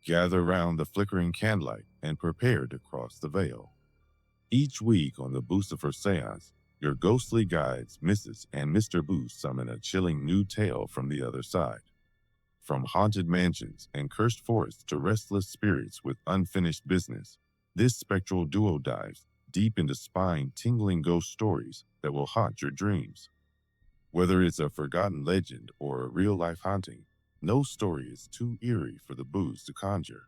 Gather round the flickering candlelight and prepare to cross the veil. Each week on the Boocifer Séance, your ghostly guides, Mrs. and Mr. Boost, summon a chilling new tale from the other side. From haunted mansions and cursed forests to restless spirits with unfinished business, this spectral duo dives deep into spine-tingling ghost stories that will haunt your dreams. Whether it's a forgotten legend or a real-life haunting, no story is too eerie for the booze to conjure.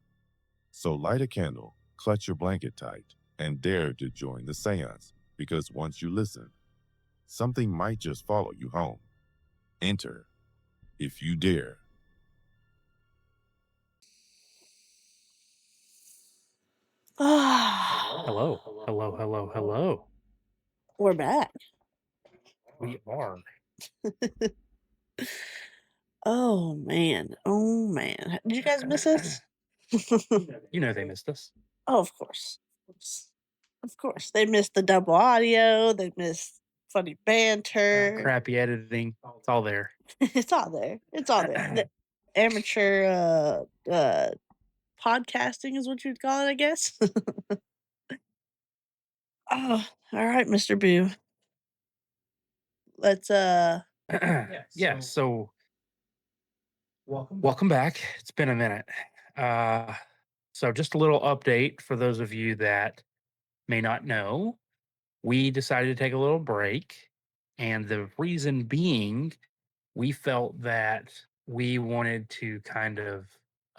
So light a candle, clutch your blanket tight, and dare to join the seance, because once you listen, something might just follow you home. Enter, if you dare. Hello, hello, hello, hello. We're back. We are. Oh man. Oh man. Did you guys miss us? You know they missed us. Oh, of course. Of course. They missed the double audio. They missed funny banter. Crappy editing. It's all there. It's all there. It's all there. The amateur podcasting is what you'd call it, I guess. Oh, all right, Mr. Boo. Let's Yeah, so welcome back. It's been a minute. Uh so just a little update for those of you that may not know. We decided to take a little break, and the reason being we felt that we wanted to kind of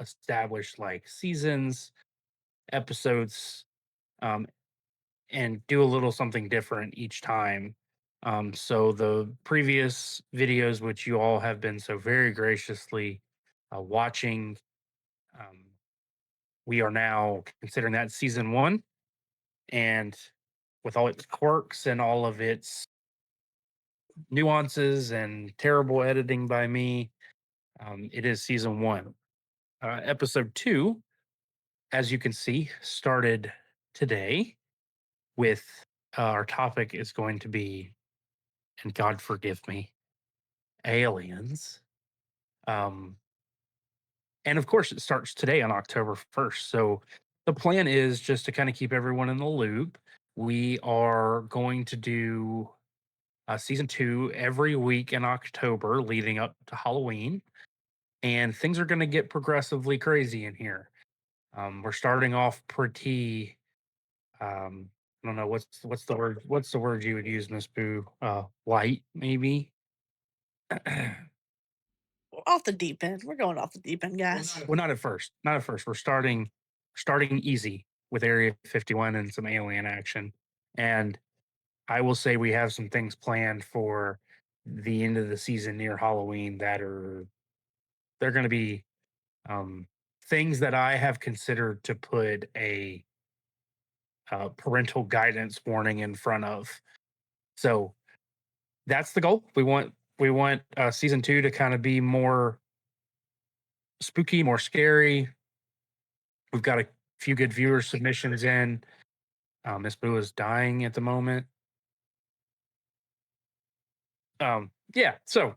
establish like seasons, episodes, um, and do a little something different each time. So the previous videos, which you all have been so very graciously watching, um, we are now considering that season one, and with all its quirks and all of its nuances and terrible editing by me, it is season one. Episode two, as you can see, started today with our topic is going to be, and God forgive me, aliens. Um, and of course, it starts today on October 1st. So the plan is just to kind of keep everyone in the loop. We are going to do season two every week in October leading up to Halloween. And things are going to get progressively crazy in here. We're starting off pretty. I don't know what's the word. What's the word you would use, Miss Boo? Light, maybe. off the deep end. We're going off the deep end, guys. Well, not at first. Not at first. We're starting easy with Area 51 and some alien action. And I will say we have some things planned for the end of the season near Halloween that are they're going to be um, things that I have considered to put a parental guidance warning in front of. So that's the goal. We want season two to kind of be more spooky, more scary. We've got a few good viewer submissions in. Miss Boo is dying at the moment. Yeah. So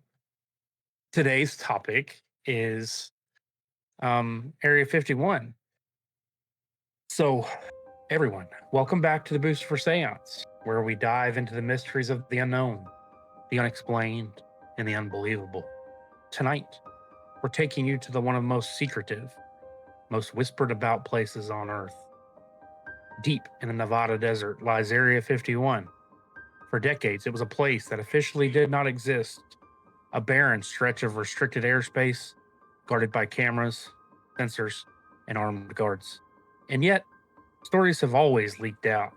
today's topic is Area 51. So everyone, welcome back to the Boocifer Séance, where we dive into the mysteries of the unknown, the unexplained, and the unbelievable. Tonight, we're taking you to the one of the most secretive, most whispered about places on Earth. Deep in the Nevada desert lies Area 51. For decades, it was a place that officially did not exist, a barren stretch of restricted airspace, guarded by cameras, sensors, and armed guards. And yet, stories have always leaked out.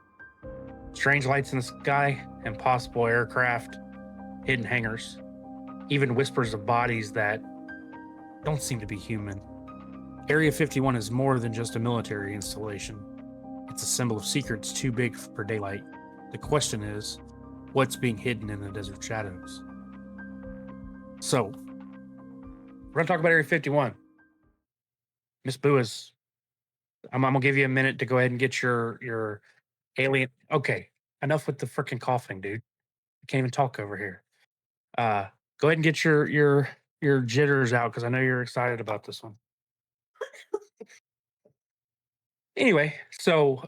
Strange lights in the sky, impossible aircraft, hidden hangars, even whispers of bodies that don't seem to be human. Area 51 is more than just a military installation. It's a symbol of secrets too big for daylight. The question is, what's being hidden in the desert shadows? So, we're going to talk about Area 51. Miss Boo is, I'm going to give you a minute to go ahead and get your alien. Okay, enough with the freaking coughing, dude. I can't even talk over here. Go ahead and get your jitters out because I know you're excited about this one. Anyway, so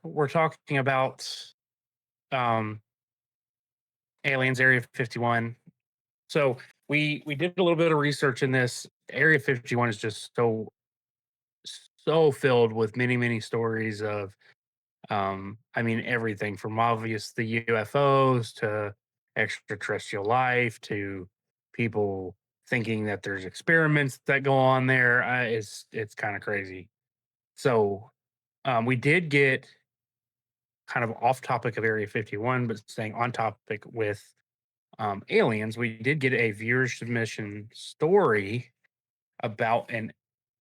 we're talking about um aliens area 51. So we did a little bit of research in this. Area 51 is just so filled with many stories of I mean everything from obvious the UFOs to extraterrestrial life to people thinking that there's experiments that go on there. It's kind of crazy. So we did get kind of off topic of Area 51, but staying on topic with aliens. We did get a viewer submission story about an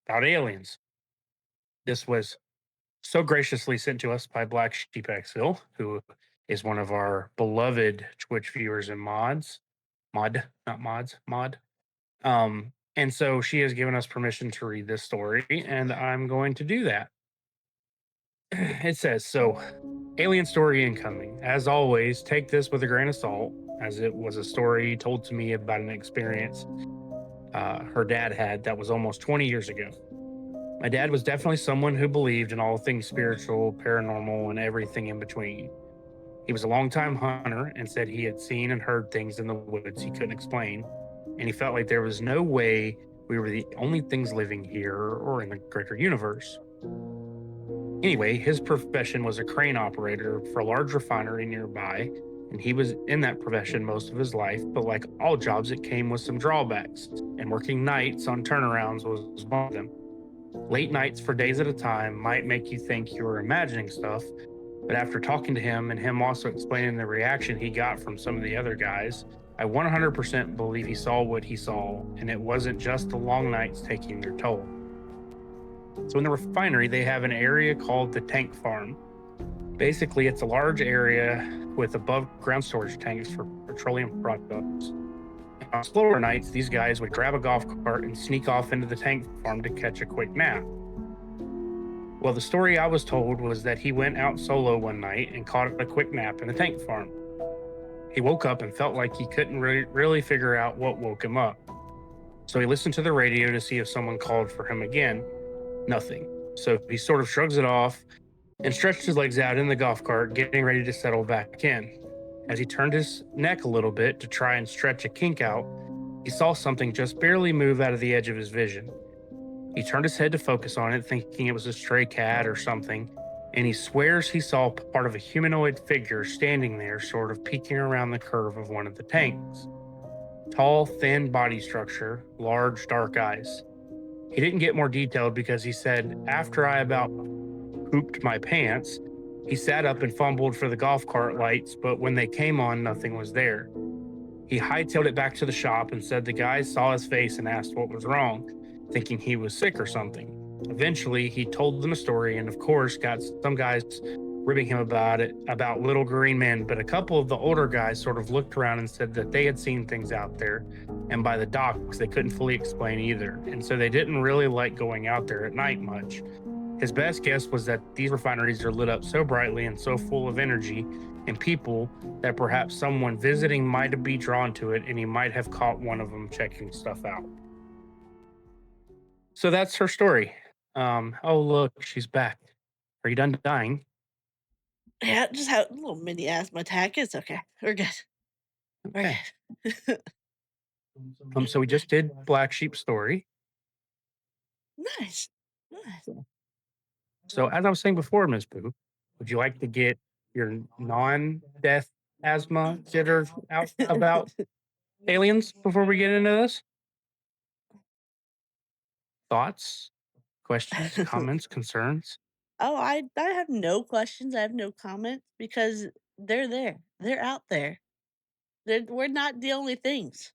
about aliens. This was so graciously sent to us by Black Sheep Hill, who is one of our beloved Twitch viewers and not mods, mod. And so she has given us permission to read this story, and I'm going to do that. It says so. Alien story incoming. As always, take this with a grain of salt, as it was a story told to me about an experience her dad had that was almost 20 years ago. My dad was definitely someone who believed in all things spiritual, paranormal, and everything in between. He was a longtime hunter and said he had seen and heard things in the woods he couldn't explain, and he felt like there was no way we were the only things living here or in the greater universe. Anyway, his profession was a crane operator for a large refinery nearby, and he was in that profession most of his life, but like all jobs, it came with some drawbacks, and working nights on turnarounds was one of them. Late nights for days at a time might make you think you were imagining stuff, but after talking to him and him also explaining the reaction he got from some of the other guys, I 100% believe he saw what he saw, and it wasn't just the long nights taking their toll. So in the refinery, they have an area called the tank farm. Basically, it's a large area with above ground storage tanks for petroleum products. On slower nights, these guys would grab a golf cart and sneak off into the tank farm to catch a quick nap. Well, the story I was told was that he went out solo one night and caught a quick nap in the tank farm. He woke up and felt like he couldn't really figure out what woke him up. So he listened to the radio to see if someone called for him again. Nothing. So he sort of shrugs it off and stretched his legs out in the golf cart, getting ready to settle back in. As he turned his neck a little bit to try and stretch a kink out, he saw something just barely move out of the edge of his vision. He turned his head to focus on it, thinking it was a stray cat or something, and he swears he saw part of a humanoid figure standing there, sort of peeking around the curve of one of the tanks. Tall, thin body structure, large, dark eyes. He didn't get more detailed because he said, after I about pooped my pants, he sat up and fumbled for the golf cart lights, but when they came on, nothing was there. He hightailed it back to the shop and said the guys saw his face and asked what was wrong, thinking he was sick or something. Eventually, he told them a story and, of course, got some guys ribbing him about it, about little green men. But a couple of the older guys sort of looked around and said that they had seen things out there, and by the docks, they couldn't fully explain either. And so they didn't really like going out there at night much. His best guess was that these refineries are lit up so brightly and so full of energy and people that perhaps someone visiting might be drawn to it and he might have caught one of them checking stuff out. So that's her story. Oh, look, she's back. Are you done dying? Yeah, just had a little mini asthma attack. It's okay. We're good. We're Okay. good. So we just did Black Sheep story. Nice. Nice. So as I was saying before, Miss Boo, would you like to get your non-death asthma jitter out about aliens before we get into this? Thoughts, questions, comments, concerns? Oh, I have no questions. I have no comments because they're there. They're out there. We're not the only things,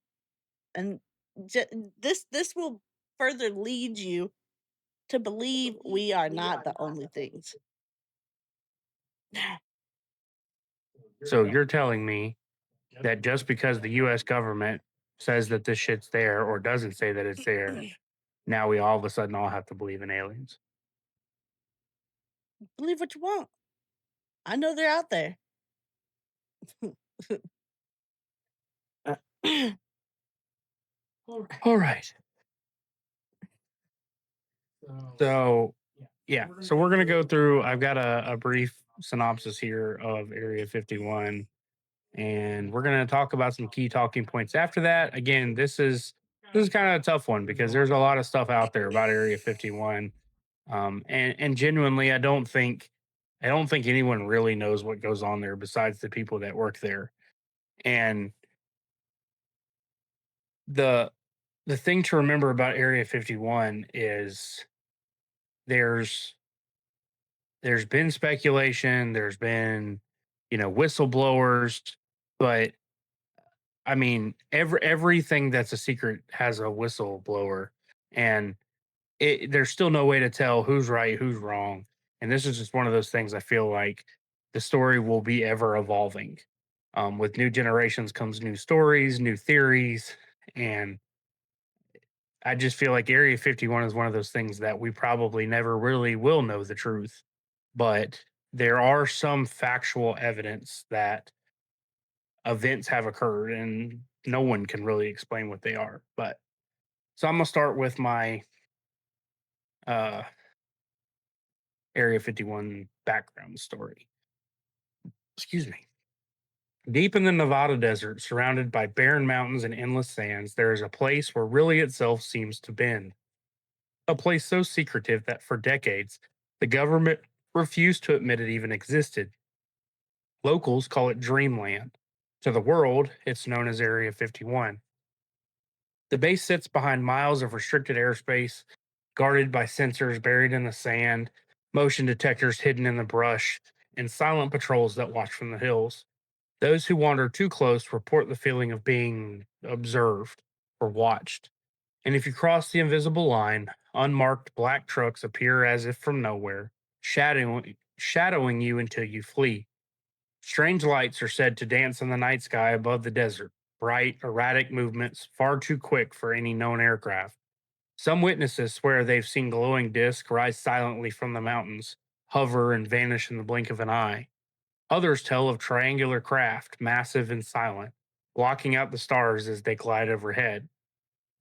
and j- this will further lead you to believe we are not the only things. So you're telling me that just because the US government says that this shit's there or doesn't say that it's there, now we all of a sudden all have to believe in aliens. Believe what you want. I know they're out there. Uh, all right. So Yeah. So we're gonna go through. I've got a brief synopsis here of Area 51, and we're gonna talk about some key talking points after that. Again, this is kind of a tough one because there's a lot of stuff out there about Area 51. And genuinely, I don't think anyone really knows what goes on there besides the people that work there. And the the thing to remember about Area 51 is there's there's been speculation, there's been, whistleblowers, but I mean, everything that's a secret has a whistleblower, and there's still no way to tell who's right, who's wrong. And this is just one of those things I feel like the story will be ever evolving. With new generations comes new stories, new theories, and I just feel like Area 51 is one of those things that we probably never really will know the truth. But there are some factual evidence that events have occurred and no one can really explain what they are. But so I'm gonna start with my uh Area 51 background story. Excuse me. Deep in the Nevada desert, surrounded by barren mountains and endless sands, there is a place where really itself seems to bend. A place so secretive that for decades, the government refused to admit it even existed. Locals call it Dreamland. To the world, it's known as Area 51. The base sits behind miles of restricted airspace, guarded by sensors buried in the sand, motion detectors hidden in the brush, and silent patrols that watch from the hills. Those who wander too close report the feeling of being observed or watched. And if you cross the invisible line, unmarked black trucks appear as if from nowhere, shadowing you until you flee. Strange lights are said to dance in the night sky above the desert, bright, erratic movements far too quick for any known aircraft. Some witnesses swear they've seen glowing discs rise silently from the mountains, hover, and vanish in the blink of an eye. Others tell of triangular craft, massive and silent, blocking out the stars as they glide overhead.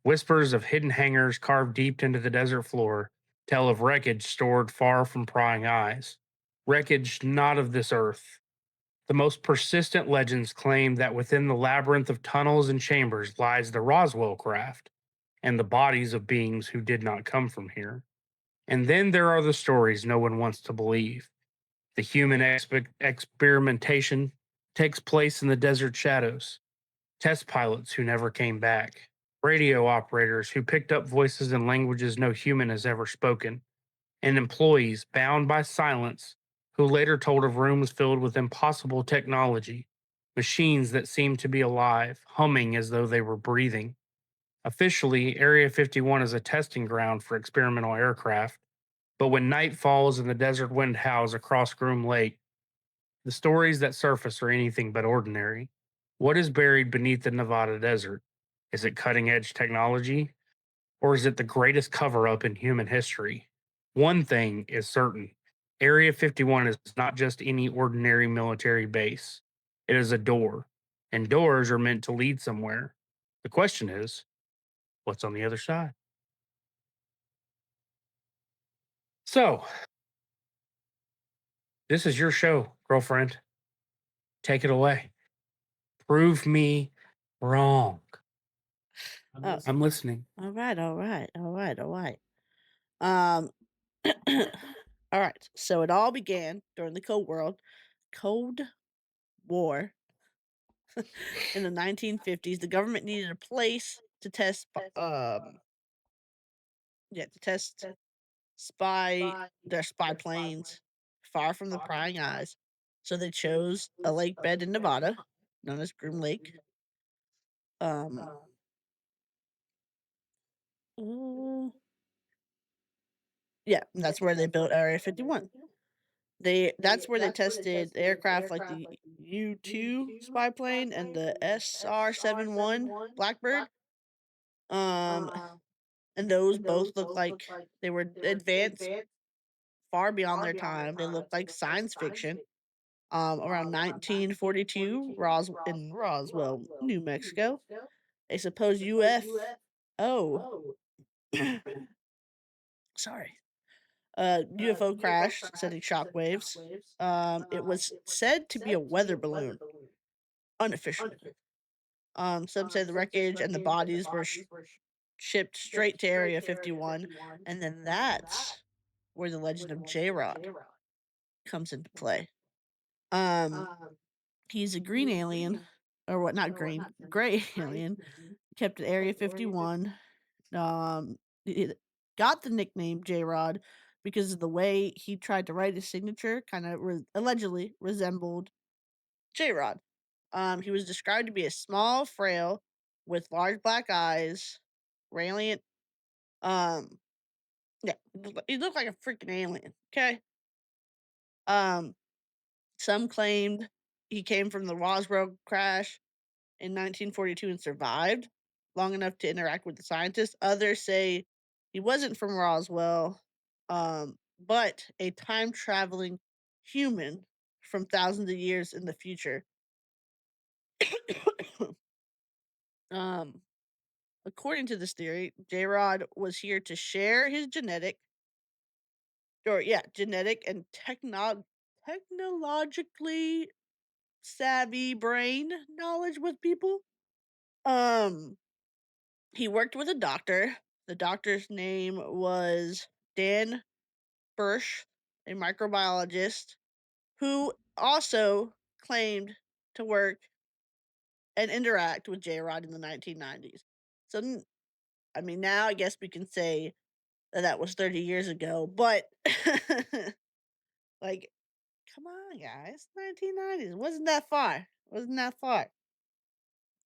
Whispers of hidden hangars carved deep into the desert floor tell of wreckage stored far from prying eyes. Wreckage not of this earth. The most persistent legends claim that within the labyrinth of tunnels and chambers lies the Roswell craft and the bodies of beings who did not come from here. And then there are the stories no one wants to believe. The human experimentation takes place in the desert shadows. Test pilots who never came back. Radio operators who picked up voices in languages no human has ever spoken. And employees bound by silence who later told of rooms filled with impossible technology, machines that seemed to be alive, humming as though they were breathing. Officially, Area 51 is a testing ground for experimental aircraft, but when night falls and the desert wind howls across Groom Lake, the stories that surface are anything but ordinary. What is buried beneath the Nevada desert? Is it cutting edge technology? Or is it the greatest cover up in human history? One thing is certain: Area 51 is not just any ordinary military base, it is a door, and doors are meant to lead somewhere. The question is, what's on the other side? So, this is your show, girlfriend. Take it away. Prove me wrong. Oh, I'm listening. all right, all right, all right, all right. Um, all right. So it all began during the Cold War in the 1950s. The government needed a place to test, to test spy their spy planes far from the prying eyes. So they chose a lake bed in Nevada, known as Groom Lake. Um, uh, yeah, and that's where they built Area 51. That's where they tested aircraft like the U-2 spy plane and the SR-71 Blackbird. Um, and those both look like they were advanced far beyond their time. They looked like science fiction. Around 1942, in Roswell, New Mexico, a supposed UFO, sorry, UFO crashed, sending shockwaves. It was said to be a weather balloon, unofficially. Some say the wreckage and the bodies were shipped straight to Area 51, and then that's where the legend of J-Rod comes into play. Um, he's a green alien, or what? Not green, gray alien, kept at Area 51. He got the nickname J-Rod because of the way he tried to write his signature, kind of allegedly resembled J-Rod. He was described to be a small, frail, with large black eyes, radiant. Um, yeah, he looked like a freaking alien. Okay. Um, some claimed he came from the Roswell crash in 1942 and survived long enough to interact with the scientists. Others say he wasn't from Roswell, but a time traveling human from thousands of years in the future. um, According to this theory, J-Rod was here to share his genetic and technologically savvy brain knowledge with people. Um, he worked with a doctor. The doctor's name was Dan Birch, a microbiologist, who also claimed to work and interact with J-Rod in the 1990s. So, I mean, now I guess we can say that was 30 years ago, but like, come on, guys, 1990s wasn't that far. Wasn't that far.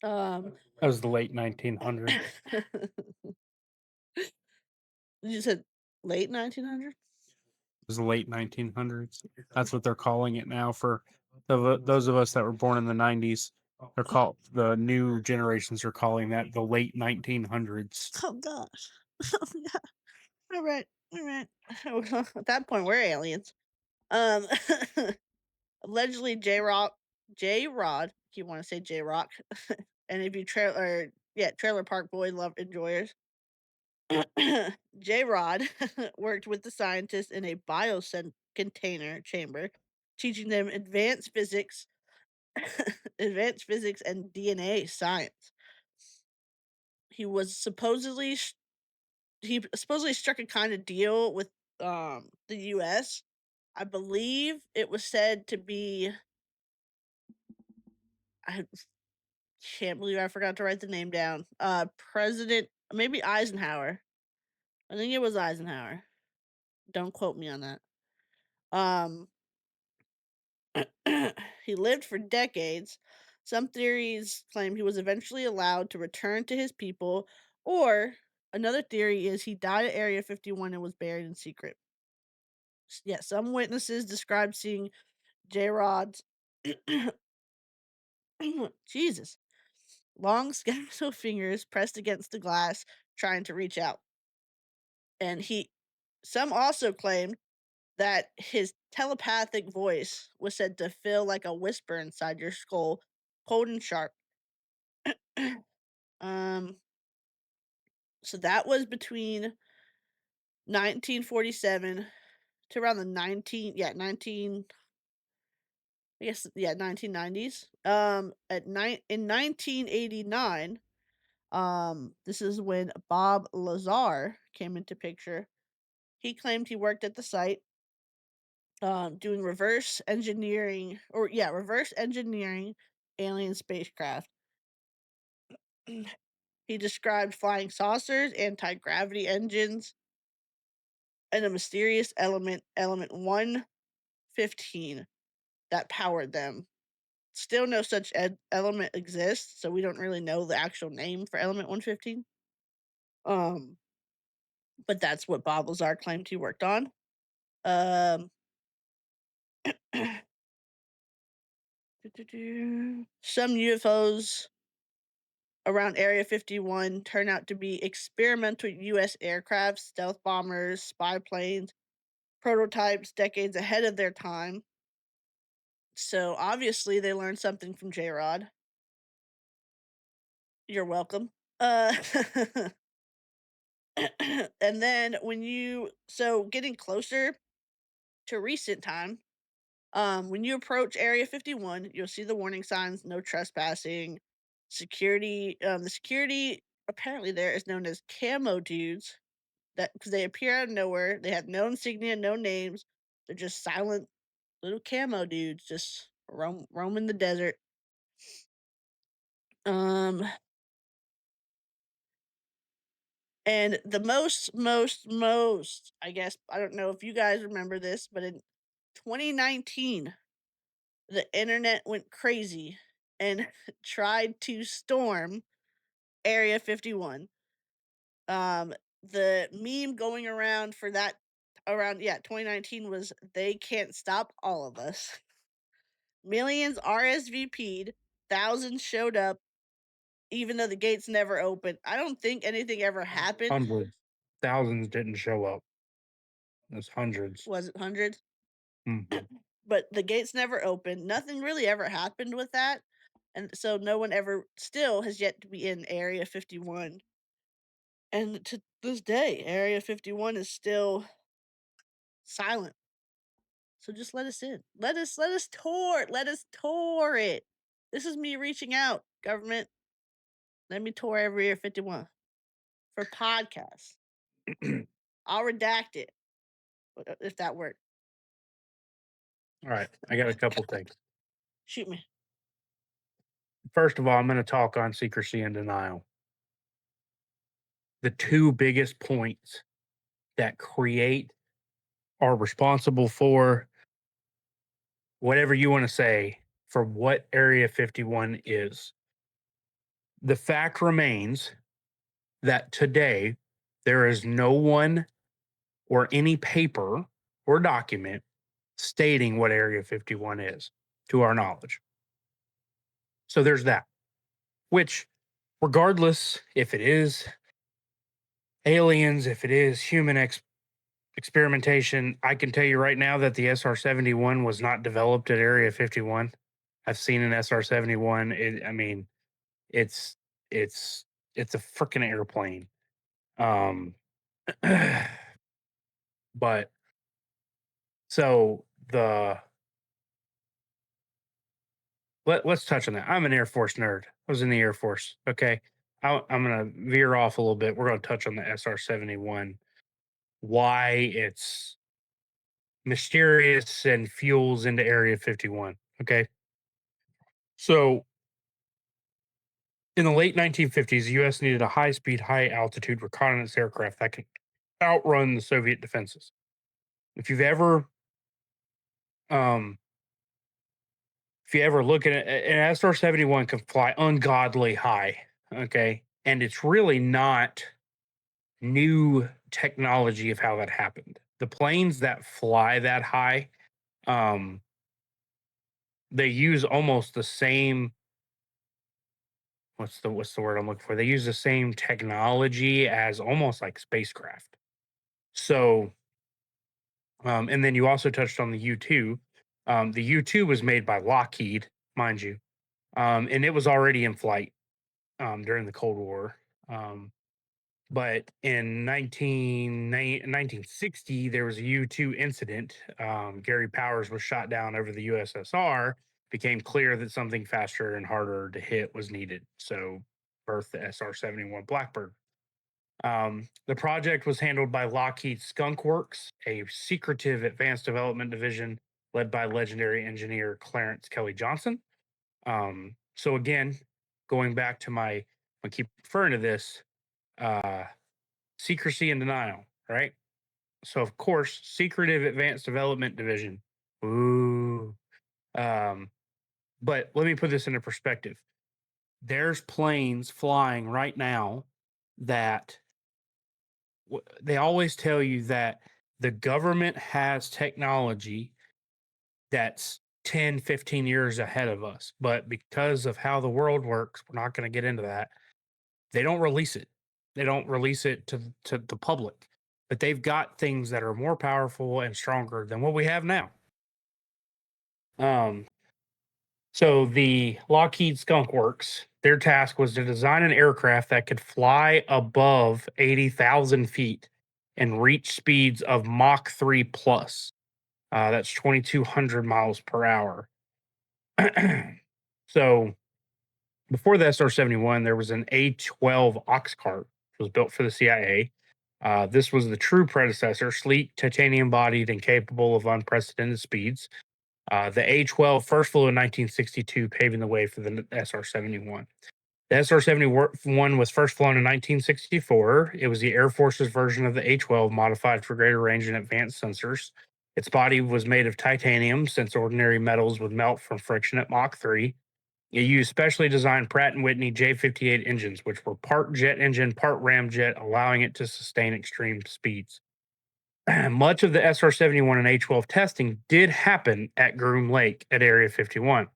That was the late 1900s. You said late 1900s? It was the late 1900s. That's what they're calling it now for those of us that were born in the 90s. They're called the new generations are calling that the late 1900s. Oh gosh. Oh, yeah. All right. All right. At that point, we're aliens. Um, Allegedly, J Rod. You want to say J Rock? And if you Trailer Park Boy love enjoyers. J Rod worked with the scientists in a biocent container chamber, teaching them advanced physics, advanced physics and DNA science. He was supposedly he supposedly struck a kind of deal with the US. I believe it was said to be, I can't believe I forgot to write the name down. President, maybe Eisenhower. I think it was Eisenhower. Don't quote me on that. Um he lived for decades. Some theories claim he was eventually allowed to return to his people, or another theory is he died at Area 51 and was buried in secret. Yeah, some witnesses described seeing J Rod's Jesus, long skeletal fingers pressed against the glass, trying to reach out. And some also claimed that his telepathic voice was said to feel like a whisper inside your skull, cold and sharp. um, so that was between 1947 to around the 1990s. In 1989, this is when Bob Lazar came into picture. He claimed he worked at the site, doing reverse engineering alien spacecraft. He described flying saucers, anti-gravity engines, and a mysterious element 115, that powered them. Still no such element exists, so we don't really know the actual name for element 115. Um, but that's what Bob Lazar claimed he worked on. Um, some UFOs around Area 51 turn out to be experimental U.S. aircraft, stealth bombers, spy planes, prototypes decades ahead of their time. So obviously they learned something from J-Rod. You're welcome. Uh, And then getting closer to recent time, when you approach Area 51, you'll see the warning signs, no trespassing, security. The security apparently there is known as camo dudes, that because they appear out of nowhere. They have no insignia, no names. They're just silent little camo dudes, just roaming the desert. Um, and the most, I guess, I don't know if you guys remember this, but in 2019, the internet went crazy and tried to storm Area 51. Um, the meme going around for that around 2019 was they can't stop all of us. Millions RSVP'd, thousands showed up, even though the gates never opened. I don't think anything ever happened. Hundreds, thousands didn't show up. There's hundreds. Was it hundreds? Mhm. But the gates never opened. Nothing really ever happened with that. And so no one ever still has yet to be in Area 51. And to this day, Area 51 is still silent. So just let us in. Let us tour. Let us tour it. This is me reaching out, government. Let me tour Area 51 for podcasts. I'll redact it if that worked. All right, I got a couple things. Shoot me. First of all, I'm going to talk on secrecy and denial. The two biggest points that create are responsible for whatever you want to say for what Area 51 is. The fact remains that today there is no one or any paper or document stating what Area 51 is, to our knowledge. So there's that, which, regardless if it is aliens, if it is human experimentation, I can tell you right now that the SR-71 was not developed at Area 51. I've seen an SR-71. I mean, it's it's it's a freaking airplane. Um, but so let's touch on that. I'm an Air Force nerd. I was in the Air Force. Okay, I'm gonna veer off a little bit. We're gonna touch on the SR-71, why it's mysterious and fuels into Area 51. Okay, so in the late 1950s, the U.S. needed a high-speed, high-altitude reconnaissance aircraft that could outrun the Soviet defenses. If you've ever um, if you ever look at it, an SR-71 can fly ungodly high, okay? And it's really not new technology of how that happened. The planes that fly that high, um, they use almost the same what's the word I'm looking for? They use the same technology as almost like spacecraft. So, and then you also touched on the U-2. The U-2 was made by Lockheed, mind you, and it was already in flight during the Cold War. But in 1960, there was a U-2 incident. Gary Powers was shot down over the USSR. Became clear that something faster and harder to hit was needed. So, birthed the SR-71 Blackbird. The project was handled by Lockheed Skunk Works, a secretive advanced development division led by legendary engineer Clarence Kelly Johnson. So again, going back to I keep referring to this, uh, secrecy and denial, right? So of course, secretive advanced development division. Ooh. Um, but let me put this into perspective. There's planes flying right now that they always tell you that the government has technology that's 10, 15 years ahead of us. But because of how the world works, we're not going to get into that. They don't release it. They don't release it to the public. But they've got things that are more powerful and stronger than what we have now. Um, So the Lockheed Skunk Works, their task was to design an aircraft that could fly above 80,000 feet and reach speeds of Mach 3 plus. That's 2,200 miles per hour. So before the SR 71, there was an A-12 ox cart, which was built for the CIA. This was the true predecessor, sleek, titanium bodied, and capable of unprecedented speeds. The A-12 first flew in 1962, paving the way for the SR 71. The SR 71 was first flown in 1964. It was the Air Force's version of the A-12, modified for greater range and advanced sensors. Its body was made of titanium, since ordinary metals would melt from friction at Mach 3. It used specially designed Pratt& Whitney J58 engines, which were part jet engine, part ramjet, allowing it to sustain extreme speeds. Much of the SR 71 and A-12 testing did happen at Groom Lake at Area 51.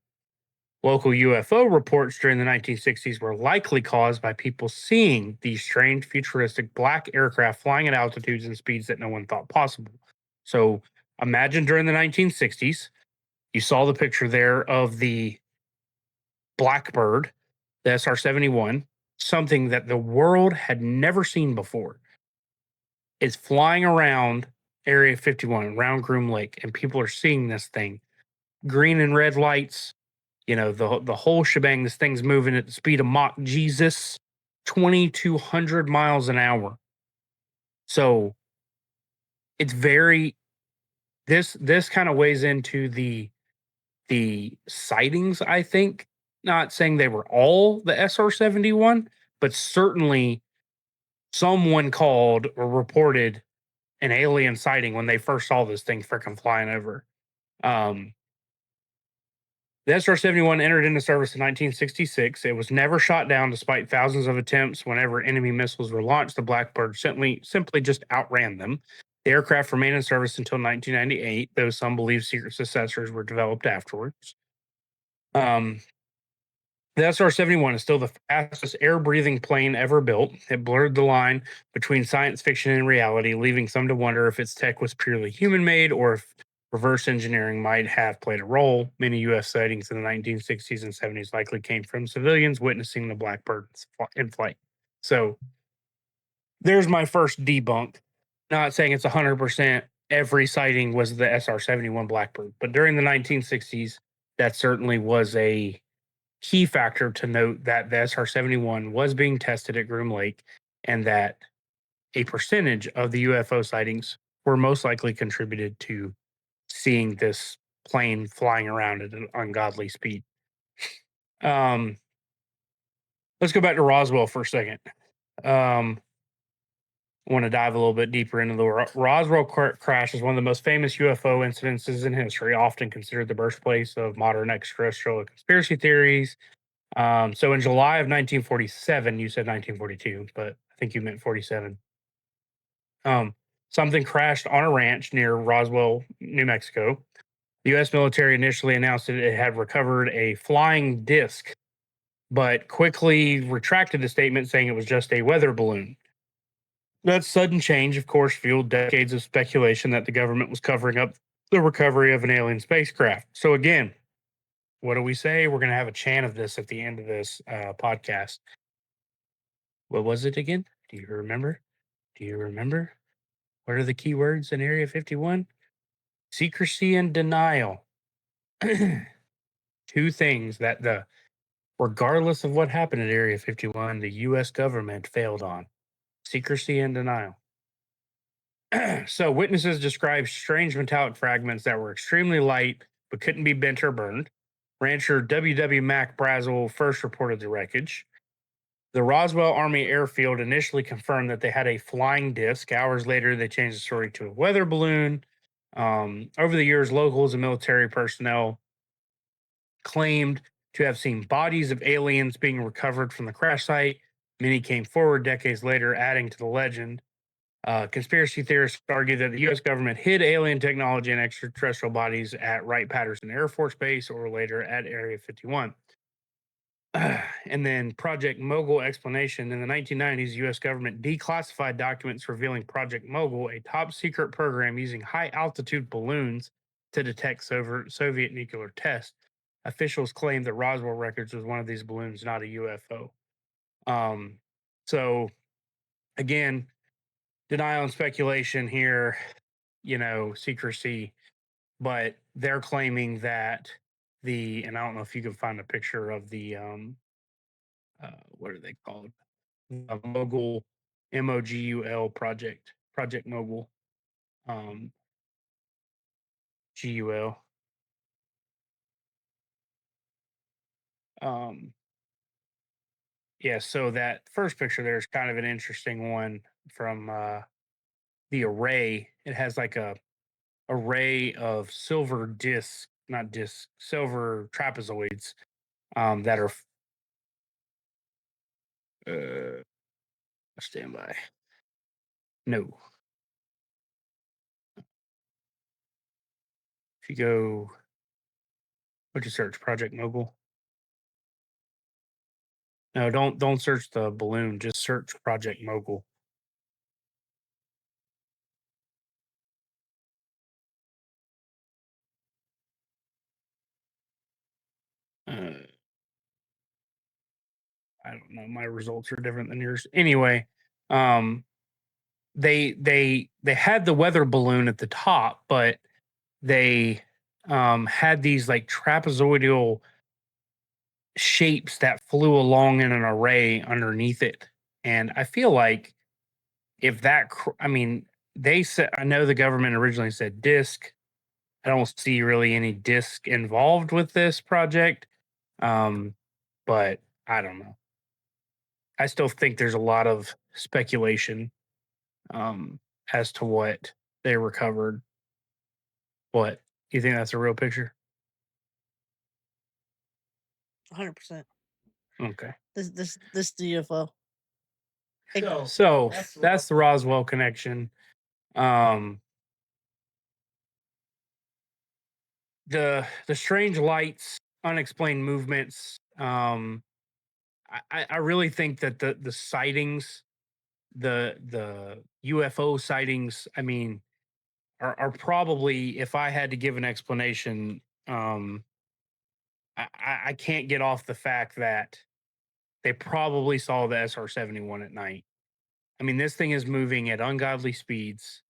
Local UFO reports during the 1960s were likely caused by people seeing these strange, futuristic black aircraft flying at altitudes and speeds that no one thought possible. So imagine during the 1960s, you saw the picture there of the Blackbird, the SR 71, something that the world had never seen before. It's flying around Area 51, around Groom Lake, and people are seeing this thing. Green and red lights, the whole shebang. This thing's moving at the speed of Mach Jesus, 2,200 miles an hour. So it's very this kind of weighs into the sightings, I think. Not saying they were all the SR 71, but certainly someone called or reported an alien sighting when they first saw this thing freaking flying over. Um, the SR 71 entered into service in 1966. It was never shot down despite thousands of attempts. Whenever enemy missiles were launched, the Blackbird simply just outran them. The aircraft remained in service until 1998, though some believe secret successors were developed afterwards. Um, the SR 71 is still the fastest air breathing plane ever built. It blurred the line between science fiction and reality, leaving some to wonder if its tech was purely human made or if reverse engineering might have played a role. Many U.S. sightings in the 1960s and 70s likely came from civilians witnessing the Blackbird in flight. So there's my first debunk. Not saying it's 100% every sighting was the SR 71 Blackbird, but during the 1960s, that certainly was a key factor to note that the SR 71 was being tested at Groom Lake and that a percentage of the UFO sightings were most likely contributed to seeing this plane flying around at an ungodly speed. Um, let's go back to Roswell for a second. I want to dive a little bit deeper into the Roswell crash is one of the most famous UFO incidences in history, often considered the birthplace of modern extraterrestrial conspiracy theories. So in July of 1947, you said 1942, but I think you meant 47. Um, Something crashed on a ranch near Roswell, New Mexico. The U.S. military initially announced that it had recovered a flying disc, but quickly retracted the statement, saying it was just a weather balloon. That sudden change, of course, fueled decades of speculation that the government was covering up the recovery of an alien spacecraft. So again, what do we say? We're going to have a chant of this at the end of this podcast. What was it again? Do you remember? Do you remember? What are the key words in Area 51? Secrecy and denial. Two things that regardless of what happened at Area 51, the US government failed on. Secrecy and denial. So witnesses described strange metallic fragments that were extremely light but couldn't be bent or burned. Rancher W. Mac Brazel first reported the wreckage. The Roswell Army Airfield initially confirmed that they had a flying disc. Hours later, they changed the story to a weather balloon. Over the years, locals and military personnel claimed to have seen bodies of aliens being recovered from the crash site. Many came forward decades later, adding to the legend. Conspiracy theorists argue that the U.S. government hid alien technology and extraterrestrial bodies at Wright-Patterson Air Force Base or later at Area 51. And then Project Mogul explanation. In the 1990s, U.S. government declassified documents revealing Project Mogul, a top secret program using high altitude balloons to detect Soviet nuclear tests. officials claim that Roswell records was one of these balloons, not a UFO. So again, denial and speculation here, secrecy, but they're claiming that and I don't know if you can find a picture of the what are they called? Mogul, MOGUL Project Mogul, um, GUL. Um, yeah, so that first picture there is kind of an interesting one from the array. It has like a array of silver discs, not discs, silver trapezoids that are stand by. No, if you go, what'd you search? Project Mogul. No, don't search the balloon. Just search Project Mogul. Uh, I don't know. My results are different than yours. Anyway, um, they had the weather balloon at the top, but they had these like trapezoidal shapes that flew along in an array underneath it. And I feel like if I mean, they said, I know the government originally said disc. I don't see really any disc involved with this project. Um, but I don't know. I still think there's a lot of speculation um, as to what they recovered. What you think that's a real picture? 100%. Okay. This UFO. So that's the Roswell connection. Um, the strange lights, unexplained movements. I really think that the sightings, the UFO sightings, I mean, are probably, if I had to give an explanation, I can't get off the fact that they probably saw the SR-71 at night. I mean, this thing is moving at ungodly speeds.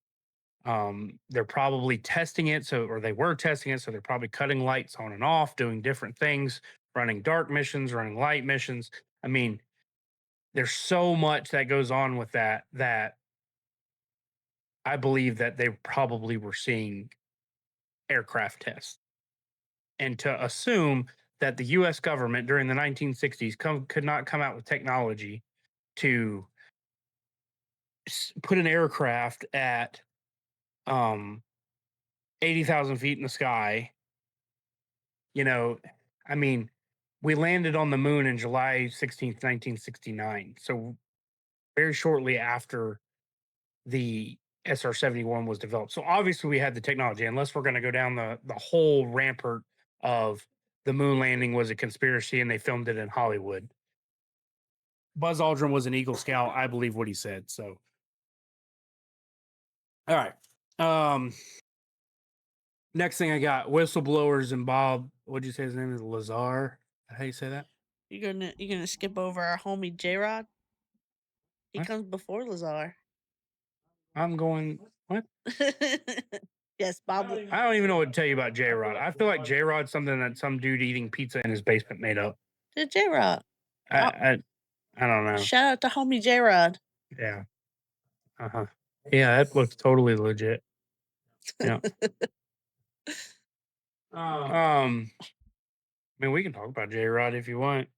They're probably testing it, or they were testing it, so they're probably cutting lights on and off, doing different things, running dark missions, running light missions. I mean, there's so much that goes on with that I believe that they probably were seeing aircraft tests. And to assume that the US government during the 1960s could not come out with technology to put an aircraft at um 80,000 feet in the sky, you know, I mean, we landed on the moon in July 16th, 1969. So very shortly after the SR-71 was developed. So obviously we had the technology, unless we're going to go down the whole rampart of the moon landing was a conspiracy and they filmed it in Hollywood. Buzz Aldrin was an Eagle Scout, I believe what he said. So all right. Next thing I got, whistleblowers and Bob, what'd you say his name is? Lazar? How you say that? You're gonna skip over our homie J Rod? He What? comes before Lazar. I'm going, what? Yes, Bob. I don't even know what to tell you about J Rod. I feel like J Rod's something that some dude eating pizza in his basement made up. J Rod. I don't know. Shout out to homie J Rod. Yeah. Uh-huh. Yeah, that looks totally legit. Yeah. I mean, we can talk about J Rod if you want.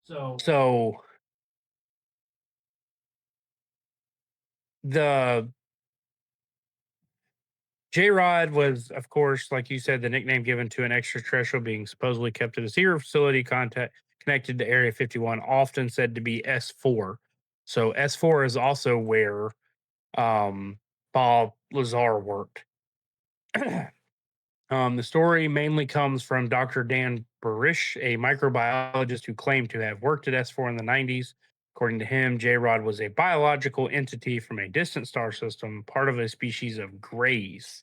So the J Rod was, of course, like you said, the nickname given to an extraterrestrial being supposedly kept at a secret facility connected to Area 51, often said to be S4. So S4 is also where Bob Lazar worked. The story mainly comes from Dr. Dan Barish, a microbiologist who claimed to have worked at S4 in the 90s. According to him, J Rod was a biological entity from a distant star system, part of a species of grays.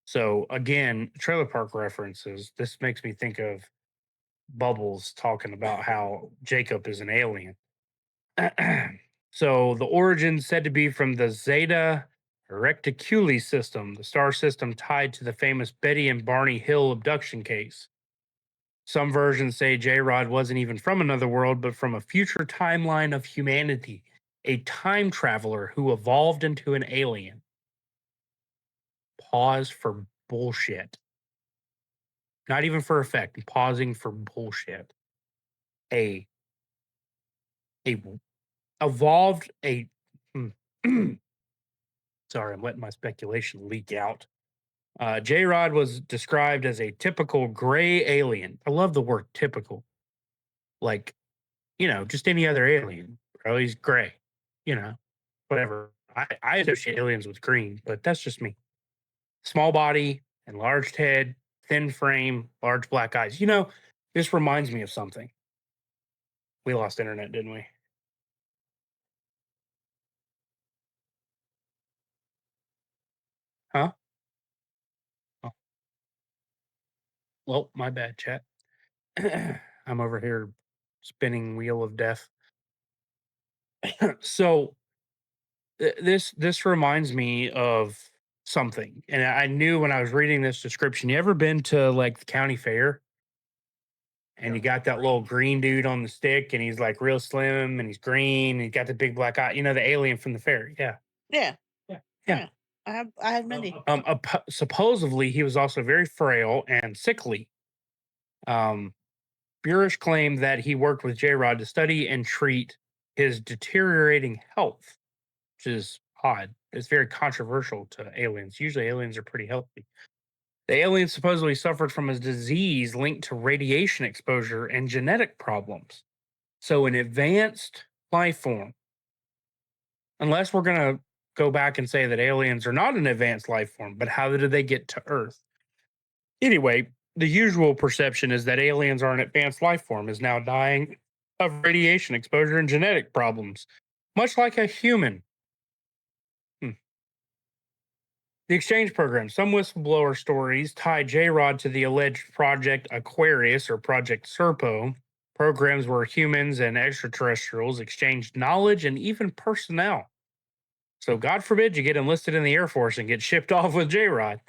So again, trailer park references. This makes me think of Bubbles talking about how Jacob is an alien. So the origin said to be from the Zeta Reticuli system, the star system tied to the famous Betty and Barney Hill abduction case. Some versions say J Rod wasn't even from another world, but from a future timeline of humanity, a time traveler who evolved into an alien. Pause for bullshit. Not even for effect. I'm pausing for bullshit. A a evolved a hmm. Sorry, I'm letting my speculation leak out. J Rod was described as a typical gray alien. I love the word typical. Like, just any other alien, bro. He's gray, you know, whatever. I associate aliens with green, but that's just me. Small body, enlarged head, thin frame, large black eyes. This reminds me of something. We lost internet, didn't we? Huh? Oh, well, my bad, chat. I'm over here spinning wheel of death. So this reminds me of something, and I knew when I was reading this description. You ever been to like the county fair, and you got that little green dude on the stick, and he's like real slim, and he's green, and he's got the big black eye. The alien from the fair. Yeah, Yeah, yeah, yeah. yeah. I have many. Supposedly he was also very frail and sickly. Um, Burish claimed that he worked with J Rod to study and treat his deteriorating health, which is odd. It's very controversial to aliens. Usually, aliens are pretty healthy. The alien supposedly suffered from a disease linked to radiation exposure and genetic problems. So, an advanced life form, unless we're going to go back and say that aliens are not an advanced life form, but how did they get to Earth? Anyway, the usual perception is that aliens are an advanced life form, is now dying of radiation exposure and genetic problems, much like a human. The exchange program. Some whistleblower stories tie J Rod to the alleged Project Aquarius or Project Serpo, programs where humans and extraterrestrials exchanged knowledge and even personnel. So, God forbid you get enlisted in the Air Force and get shipped off with J Rod.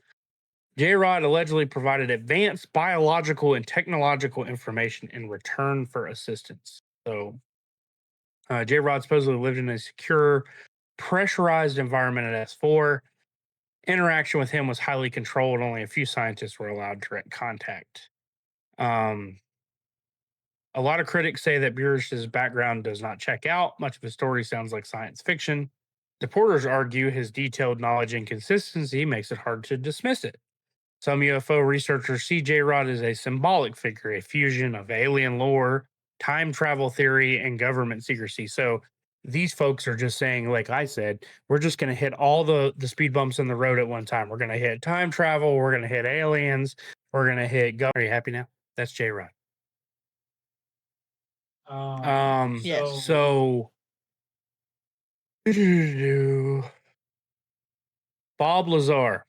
J Rod allegedly provided advanced biological and technological information in return for assistance. So, J Rod supposedly lived in a secure, pressurized environment at S4. Interaction with him was highly controlled. Only a few scientists were allowed direct contact. Um, a lot of critics say that Burish's background does not check out. Much of his story sounds like science fiction. Supporters argue his detailed knowledge and consistency makes it hard to dismiss it. Some UFO researchers see J Rod as a symbolic figure, a fusion of alien lore, time travel theory, and government secrecy. So these folks are just saying, like I said, we're just going to hit all the speed bumps in the road at one time. We're going to hit time travel. We're going to hit aliens. We're going to hit. Are you happy now? That's J Rod. Yes. So Bob Lazar.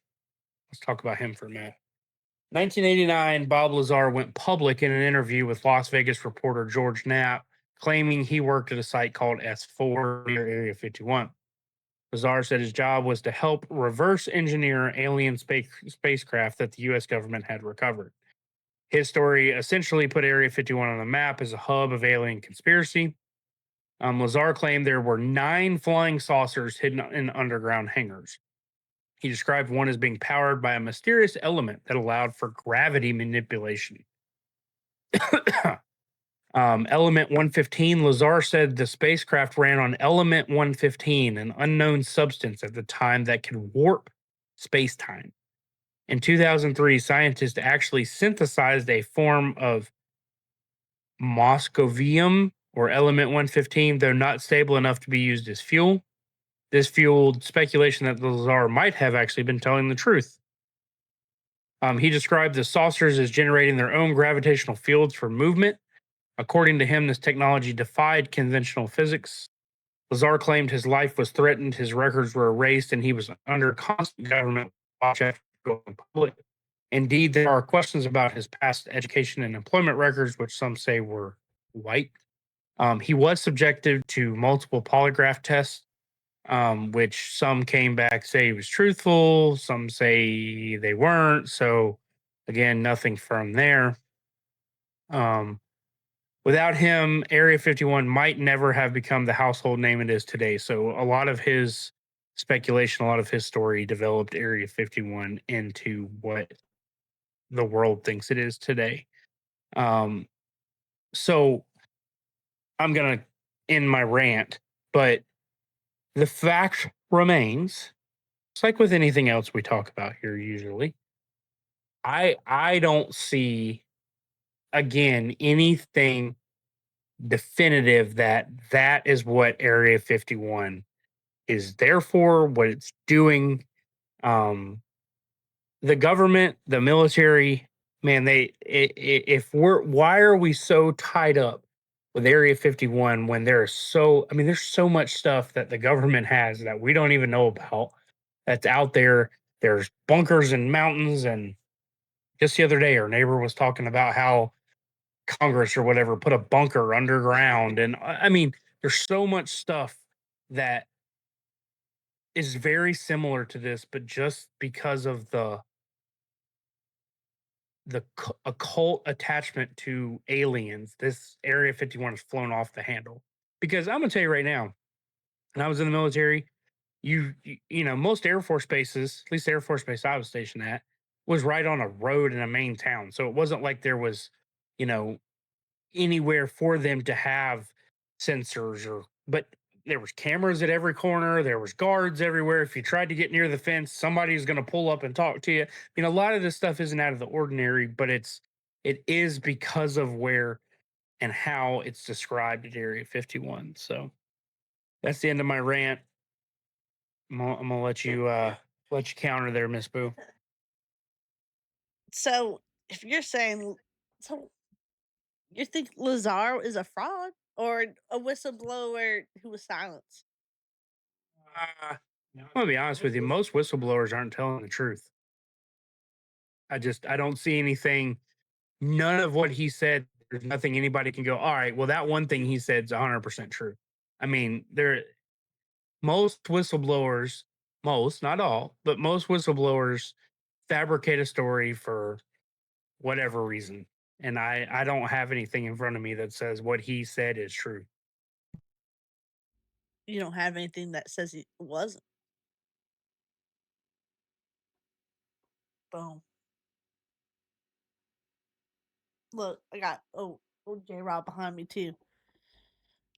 Let's talk about him for a minute. 1989, Bob Lazar went public in an interview with Las Vegas reporter George Knapp, claiming he worked at a site called S4 near Area 51. Lazar said his job was to help reverse engineer alien spacecraft that the U.S. government had recovered. His story essentially put Area 51 on the map as a hub of alien conspiracy. Lazar claimed there were 9 flying saucers hidden in underground hangars. He described one as being powered by a mysterious element that allowed for gravity manipulation. Element 115, Lazar said the spacecraft ran on Element 115, an unknown substance at the time that could warp space time. In 2003, scientists actually synthesized a form of moscovium or Element 115, though not stable enough to be used as fuel. This fueled speculation that Lazar might have actually been telling the truth. He described the saucers as generating their own gravitational fields for movement. According to him, this technology defied conventional physics. Lazar claimed his life was threatened, his records were erased, and he was under constant government watch after going public. Indeed, there are questions about his past education and employment records, which some say were white. He was subjected to multiple polygraph tests, which some came back say he was truthful, some say they weren't. So, again, nothing firm there. Um, Without him, Area 51 might never have become the household name it is today. So, a lot of his speculation, a lot of his story developed Area 51 into what the world thinks it is today. Um, so, I'm going to end my rant, but the fact remains, it's like with anything else we talk about here usually. I don't see again anything definitive that that is what Area 51 is there for, what it's doing. Um the government, the military, man, if we're why are we so tied up with Area 51 when there's so I mean there's so much stuff that the government has that we don't even know about that's out there. There's bunkers and mountains. And just the other day, our neighbor was talking about how Congress or whatever put a bunker underground. And I mean, there's so much stuff that is very similar to this, but just because of the occult attachment to aliens, this Area 51 has flown off the handle. Because I'm gonna tell you right now, when I was in the military, you know, most Air Force bases, at least the Air Force base I was stationed at, was right on a road in a main town. So it wasn't like there was, you know, anywhere for them to have sensors or but there was cameras at every corner, there was guards everywhere. If you tried to get near the fence, somebody's going to pull up and talk to you. You know, a lot of this stuff isn't out of the ordinary, but it is because of where and how it's described at Area 51. So that's the end of my rant. I'm gonna let you counter there, Miss Boo. So if you're saying, so you think Lazar is a fraud or a whistleblower who was silenced? I'm gonna be honest with you. Most whistleblowers aren't telling the truth. I don't see anything. None of what he said. There's nothing anybody can go. All right. Well, that one thing he said is 100% true. I mean, there most whistleblowers, most not all, but most whistleblowers fabricate a story for whatever reason. And I don't have anything in front of me that says what he said is true. You don't have anything that says it wasn't. Boom. Look, I got J Rob behind me too.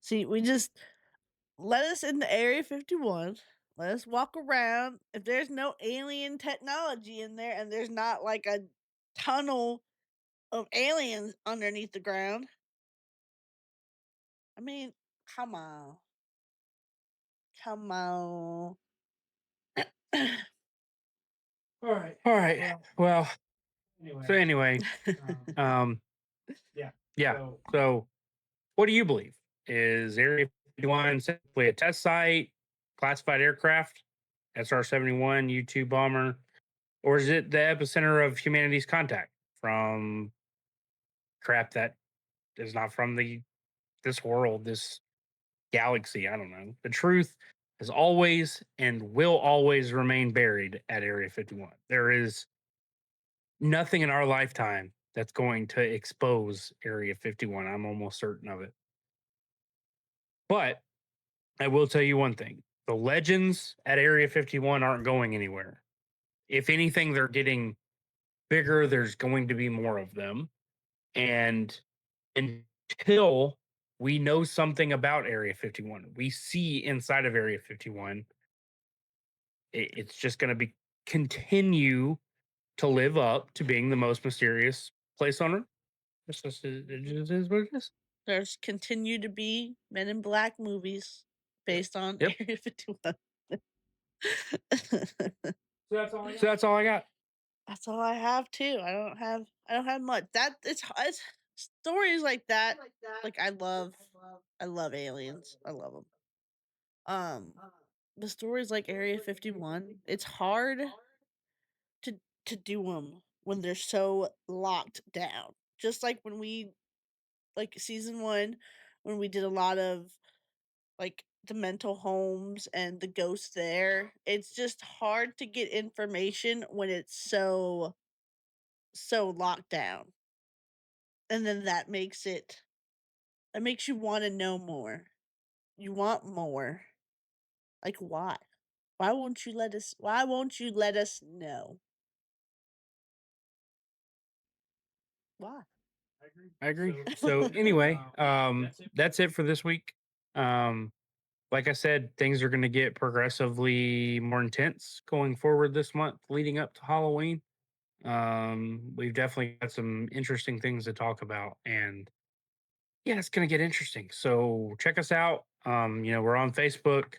See, we just let us into Area 51. Let us walk around. If there's no alien technology in there and there's not like a tunnel of aliens underneath the ground, I mean, come on. Come on. All right. Well, so anyway, um, yeah. So what do you believe? Is Area 51 simply a test site, classified aircraft, SR 71, U 2 bomber, or is it the epicenter of humanity's contact from crap that is not from this world, this galaxy? I don't know. The truth is always and will always remain buried at Area 51. There is nothing in our lifetime that's going to expose Area 51. I'm almost certain of it. But I will tell you one thing, the legends at Area 51 aren't going anywhere. If anything, they're getting bigger. There's going to be more of them. And until we know something about Area 51, we see inside of Area 51, it's just going to be continue to live up to being the most mysterious place on Earth. It is what it is. There's continue to be Men in Black movies based on Yep. Area 51. So that's all I got. That's all I have too. I don't have much. That it's stories like that. Like I love aliens. I love them. The stories like Area 51. It's hard to to do them when they're so locked down. Just like when we like season 1 when we did a lot of like the mental homes and the ghosts there. It's just hard to get information when it's so locked down. And then that makes you want to know more. You want more. Like why? Why won't you let us know? Why? I agree. So anyway, that's it for this week. Um, like I said, things are going to get progressively more intense going forward this month, leading up to Halloween. We've definitely got some interesting things to talk about, and yeah, it's going to get interesting. So check us out. We're on Facebook,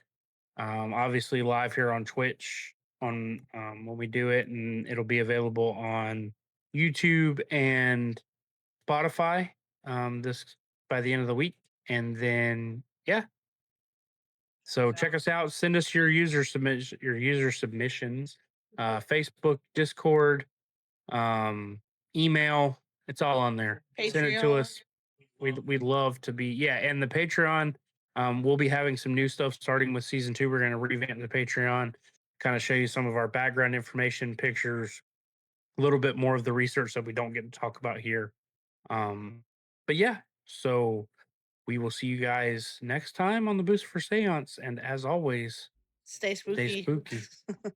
obviously live here on Twitch on when we do it, and it'll be available on YouTube and Spotify this by the end of the week. And then yeah, so check us out. Send us your user submissions, Facebook, Discord, email. It's all on there. Send it to Patreon. us. We'd love to be and the Patreon. We'll be having some new stuff starting with season 2. We're going to revamp the Patreon, kind of show you some of our background information, pictures, a little bit more of the research that we don't get to talk about here. But yeah, so we will see you guys next time on the Boocifer Séance. And as always, Stay stay spooky. spooky.